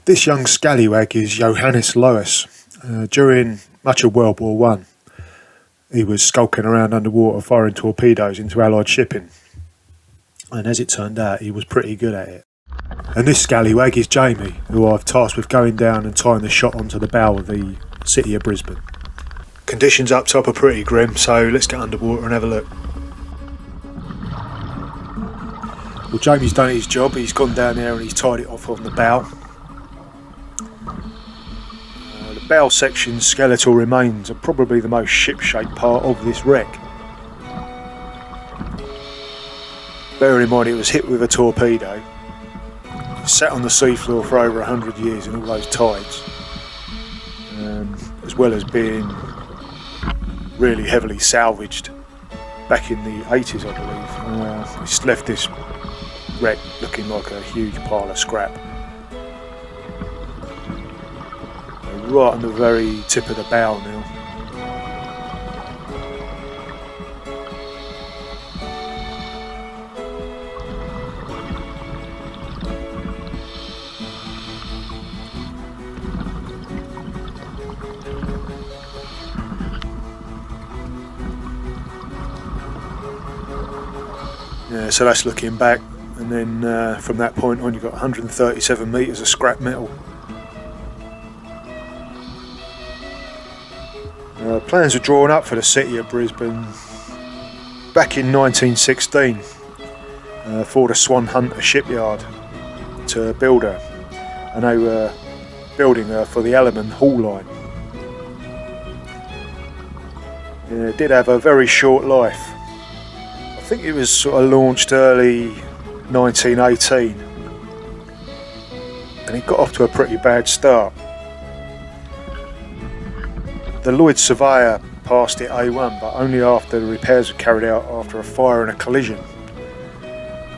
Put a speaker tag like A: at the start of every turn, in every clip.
A: This young scallywag is Johannes Lois. During much of World War One, he was skulking around underwater firing torpedoes into Allied shipping. And as it turned out, he was pretty good at it. And this scallywag is Jamie, who I've tasked with going down and tying the shot onto the bow of the City of Brisbane. Conditions up top are pretty grim, so let's get underwater and have a look. Well, Jamie's done his job. He's gone down there and he's tied it off on the bow. The bow section's skeletal remains are probably the most ship-shaped part of this wreck. Bearing in mind it was hit with a torpedo, it sat on the seafloor for over 100 years in all those tides, as well as being really heavily salvaged back in the 80s, I believe. It's left this wreck looking like a huge pile of scrap. Right on the very tip of the bow now. Yeah, so that's looking back, and then from that point on you've got 137 metres of scrap metal. Plans were drawn up for the City of Brisbane back in 1916 for the Swan Hunter shipyard to build her, and they were building her for the Ellerman Hall line. It did have a very short life. I think it was sort of launched early 1918 and it got off to a pretty bad start. The Lloyd Surveyor passed it A1, but only after the repairs were carried out after a fire and a collision.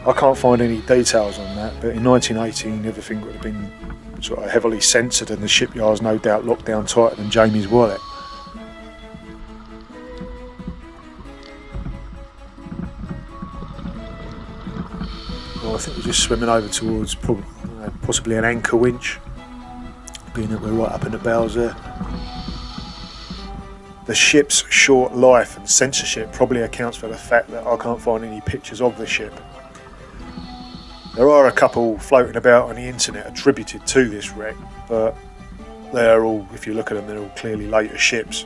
A: I can't find any details on that, but in 1918 everything would have been sort of heavily censored and the shipyard's no doubt locked down tighter than Jamie's wallet. Well, I think we're just swimming over towards possibly an anchor winch, being that we're right up in the bows there. The ship's short life and censorship probably accounts for the fact that I can't find any pictures of the ship. There are a couple floating about on the internet attributed to this wreck, but they're all, if you look at them, they're all clearly later ships.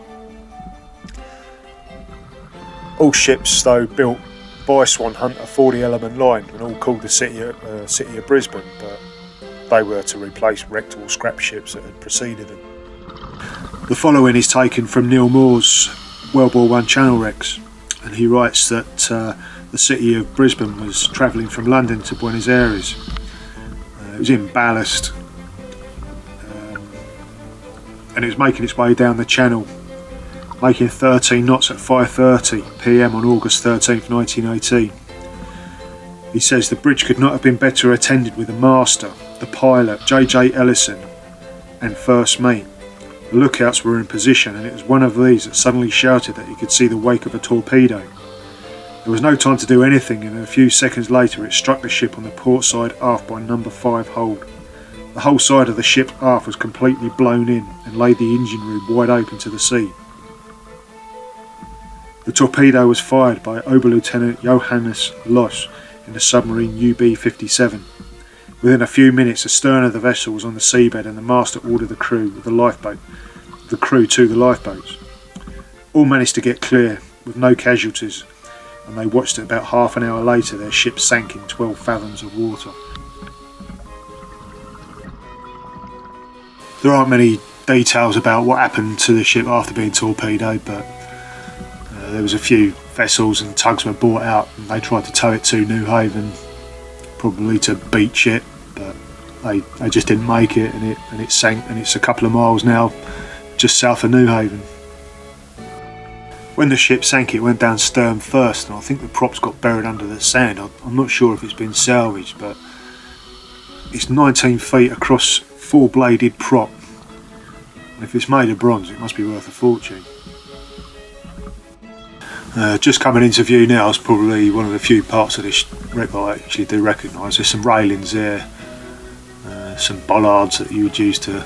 A: All ships, though, built by Swan Hunter for the Ellerman line and all called the City of Brisbane, but they were to replace wrecked or scrap ships that had preceded them. The following is taken from Neil Moore's World War I channel wrecks, and he writes that the City of Brisbane was travelling from London to Buenos Aires. It was in ballast and it was making its way down the channel, making 13 knots at 5:30 PM on August 13th, 1918. He says the bridge could not have been better attended with the master, the pilot, J.J. Ellison, and first mate. The lookouts were in position, and it was one of these that suddenly shouted that he could see the wake of a torpedo. There was no time to do anything, and a few seconds later it struck the ship on the port side aft by number 5 hold. The whole side of the ship aft was completely blown in and laid the engine room wide open to the sea. The torpedo was fired by Oberlieutenant Johannes Lois in the submarine UB-57. Within a few minutes, the stern of the vessel was on the seabed, and the master ordered the crew to the lifeboats. All managed to get clear with no casualties, and they watched it. About half an hour later their ship sank in 12 fathoms of water. There aren't many details about what happened to the ship after being torpedoed, but there was a few vessels and tugs were brought out and they tried to tow it to New Haven, probably to beach it, but they just didn't make it, and it sank, and it's a couple of miles now just south of New Haven. When the ship sank, it went down stern first, and I think the props got buried under the sand. I'm not sure if it's been salvaged, but it's 19 feet across, 4-bladed prop, and if it's made of bronze it must be worth a fortune. Just coming into view now is probably one of the few parts of this wreck I actually do recognise. There's some railings there, some bollards that you would use to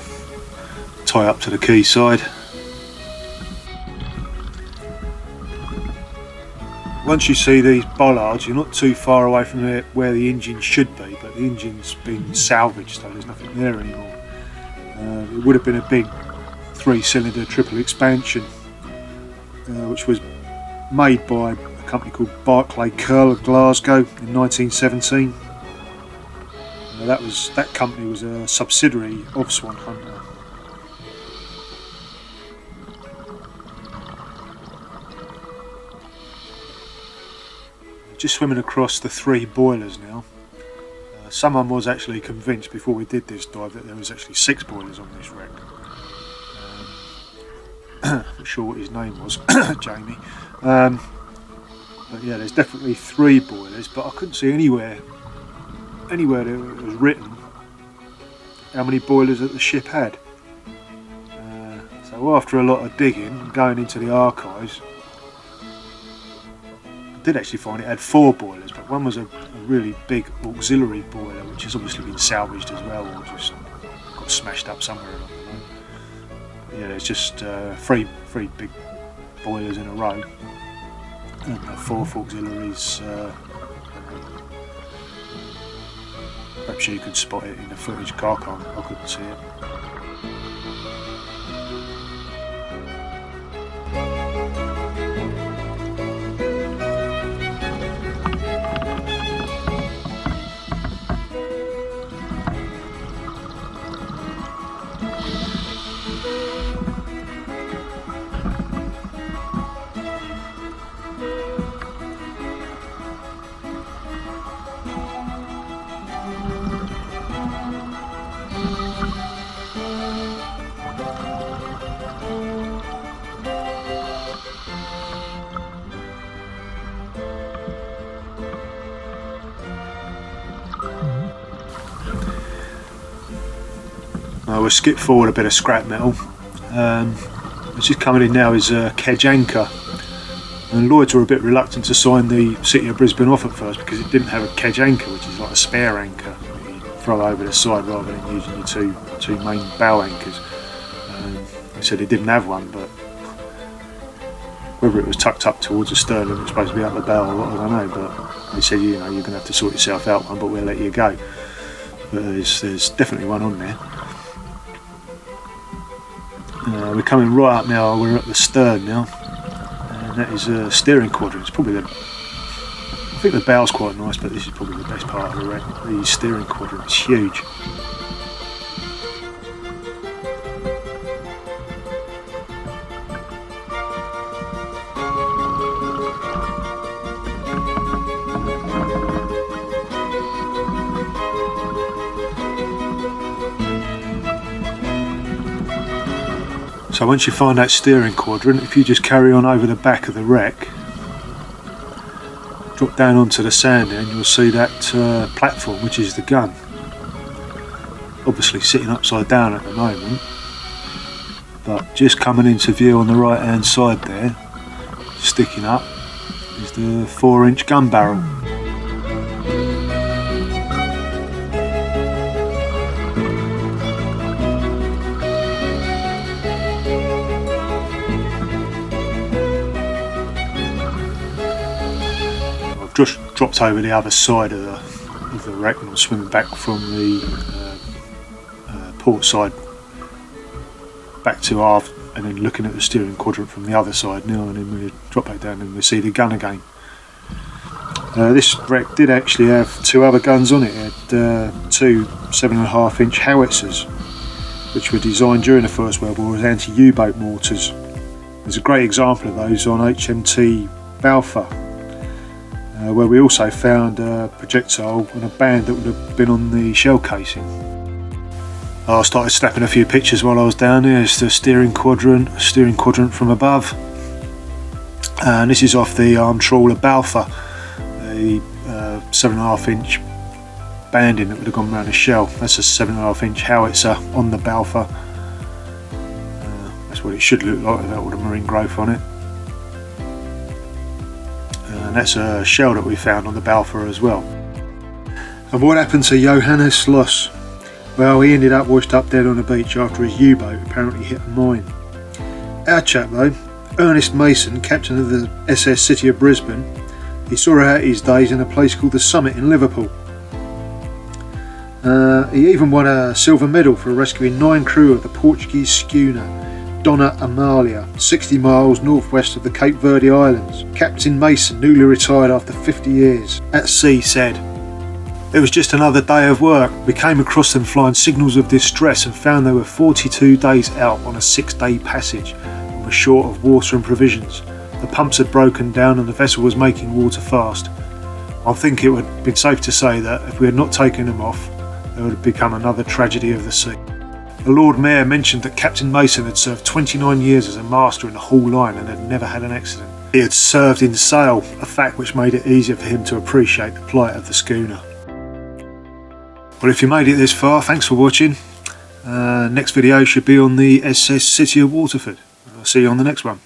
A: tie up to the quayside. Once you see these bollards, you're not too far away from where the engine should be, but the engine's been salvaged, so there's nothing there anymore. It would have been a big 3-cylinder triple expansion, which was made by a company called Barclay Curl of Glasgow in 1917. That company was a subsidiary of Swan Hunter. Just swimming across the 3 boilers now. Someone was actually convinced before we did this dive that there was actually 6 boilers on this wreck. Not sure what his name was, Jamie. But yeah, there's definitely 3 boilers, but I couldn't see anywhere that it was written how many boilers that the ship had. So after a lot of digging and going into the archives, I did actually find it had 4 boilers, but one was a really big auxiliary boiler, which has obviously been salvaged as well, or just got smashed up somewhere along the way. But yeah, there's just 3 big boilers in a row, and the 4th auxiliaries. Perhaps you could spot it in the footage. I couldn't see it. We'll skip forward a bit of scrap metal. What's just coming in now is a kedge anchor, and Lloyds were a bit reluctant to sign the City of Brisbane off at first because it didn't have a kedge anchor, which is like a spare anchor that you throw over the side rather than using your two main bow anchors. They said it didn't have one, but whether it was tucked up towards the stern and it was supposed to be up the bow or what, I don't know, but they said, you're going to have to sort yourself out one, but we'll let you go. But there's definitely one on there. We're coming right up now, we're at the stern now, and that is a steering quadrant. It's probably I think the bow's quite nice, but this is probably the best part of the wreck. The steering quadrant is huge. So once you find that steering quadrant, if you just carry on over the back of the wreck, drop down onto the sand there, and you'll see that platform, which is the gun. Obviously sitting upside down at the moment, but just coming into view on the right hand side there, sticking up, is the 4-inch gun barrel. Just dropped over the other side of the wreck, and I'm swimming back from the port side back to aft, and then looking at the steering quadrant from the other side now, and then we drop back down and we see the gun again. This wreck did actually have 2 other guns on it. It had 2 7.5-inch howitzers, which were designed during the First World War as anti-U-boat mortars. There's a great example of those on HMT Balfour, where we also found a projectile and a band that would have been on the shell casing. I started snapping a few pictures while I was down there. It's the steering quadrant from above, and this is off the armed trawler Balfour, the 7.5-inch banding that would have gone around the shell. That's a 7.5-inch howitzer on the Balfour. That's what it should look like without all the marine growth on it. And that's a shell that we found on the Balfour as well. And what happened to Johannes Loss? Well, he ended up washed up dead on the beach after his U-boat apparently hit a mine. Our chap though, Ernest Mason, captain of the SS City of Brisbane, he saw out his days in a place called the Summit in Liverpool. He even won a silver medal for rescuing 9 crew of the Portuguese schooner Donna Amalia, 60 miles northwest of the Cape Verde Islands. Captain Mason, newly retired after 50 years at sea, said, "It was just another day of work. We came across them flying signals of distress and found they were 42 days out on a 6-day passage and were short of water and provisions. The pumps had broken down and the vessel was making water fast. I think it would have been safe to say that if we had not taken them off, there would have become another tragedy of the sea." The Lord Mayor mentioned that Captain Mason had served 29 years as a master in the Hull line and had never had an accident. He had served in sail, a fact which made it easier for him to appreciate the plight of the schooner. Well, if you made it this far, thanks for watching. Next video should be on the SS City of Waterford. I'll see you on the next one.